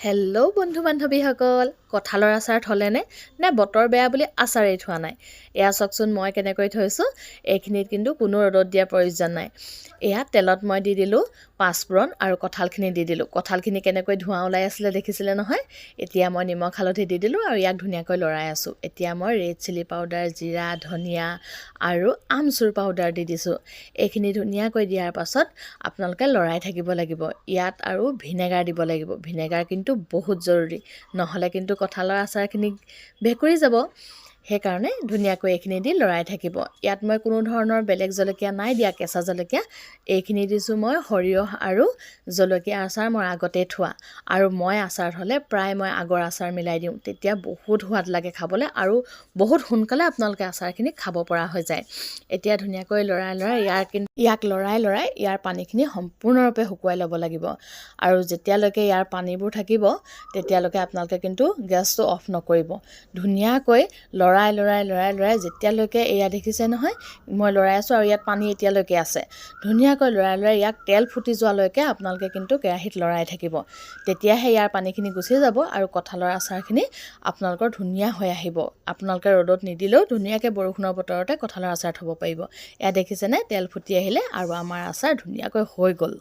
Hello' বন্ধু বান্ধৱীসকল, কঁঠালৰ আচাৰ থ'লেনে নে বতৰ বেয়া বুলি আচাৰেই থোৱা নাই? এয়া চাওকচোন মই কেনেকৈ থৈছোঁ। এইখিনিত কিন্তু কোনো ৰ'দত দিয়াৰ প্ৰয়োজন নাই। এয়া তেলত মই দি দিলোঁ পাঁচফোৰণ আৰু কঁঠালখিনি দি দিলোঁ। কঁঠালখিনি কেনেকৈ ধোঁৱা ওলাই আছিলে দেখিছিলে নহয়। এতিয়া মই নিমখ হালধি দি দিলোঁ আৰু ইয়াক ধুনীয়াকৈ লৰাই আছোঁ। এতিয়া মই ৰেড চিলি পাউডাৰ, জিৰা, ধনিয়া আৰু আমচুৰ পাউডাৰ দি দিছোঁ। এইখিনি ধুনীয়াকৈ দিয়াৰ পাছত আপোনালোকে লৰাই থাকিব লাগিব। ইয়াত আৰু ভিনেগাৰ দিব লাগিব। ভিনেগাৰ কিন্তু বহুত জৰুৰী, নহ'লে কিন্তু কঁঠালৰ আচাৰখিনি ভেঁকুৰি যাব। সেইকাৰণে ধুনীয়াকৈ এইখিনি দি লৰাই থাকিব। ইয়াত মই কোনো ধৰণৰ বেলেগ জলকীয়া নাই দিয়া, কেঁচা জলকীয়া। এইখিনি দিছোঁ মই সৰিয়হ আৰু জলকীয়া আচাৰ মই আগতেই থোৱা। আৰু মই আচাৰ থ'লে প্ৰায় মই আগৰ আচাৰ মিলাই দিওঁ, তেতিয়া বহুত সোৱাদ লাগে খাবলৈ আৰু বহুত সোনকালে আপোনালোকে আচাৰখিনি খাব পৰা হৈ যায়। এতিয়া ধুনীয়াকৈ লৰাই ইয়াক লৰাই ইয়াৰ পানীখিনি সম্পূৰ্ণৰূপে শুকুৱাই ল'ব লাগিব। আৰু যেতিয়ালৈকে ইয়াৰ পানীবোৰ থাকিব তেতিয়ালৈকে আপোনালোকে কিন্তু গেছটো অফ নকৰিব। ধুনীয়াকৈ লৰাই যেতিয়ালৈকে এয়া দেখিছে নহয়, মই লৰাই আছোঁ আৰু ইয়াত পানী এতিয়ালৈকে আছে। ধুনীয়াকৈ লৰাই ইয়াক তেল ফুটি যোৱালৈকে আপোনালোকে কিন্তু কেৰাহীত লৰাই থাকিব। তেতিয়াহে ইয়াৰ পানীখিনি গুচি যাব আৰু কঁঠালৰ আচাৰখিনি আপোনালোকৰ ধুনীয়া হৈ আহিব। আপোনালোকে ৰ'দত নিদিলেও ধুনীয়াকৈ বৰষুণৰ বতৰতে কঁঠালৰ আচাৰ থ'ব পাৰিব। এয়া দেখিছেনে, তেল ফুটি আহিলে আৰু আমাৰ আচাৰ ধুনীয়াকৈ হৈ গ'ল।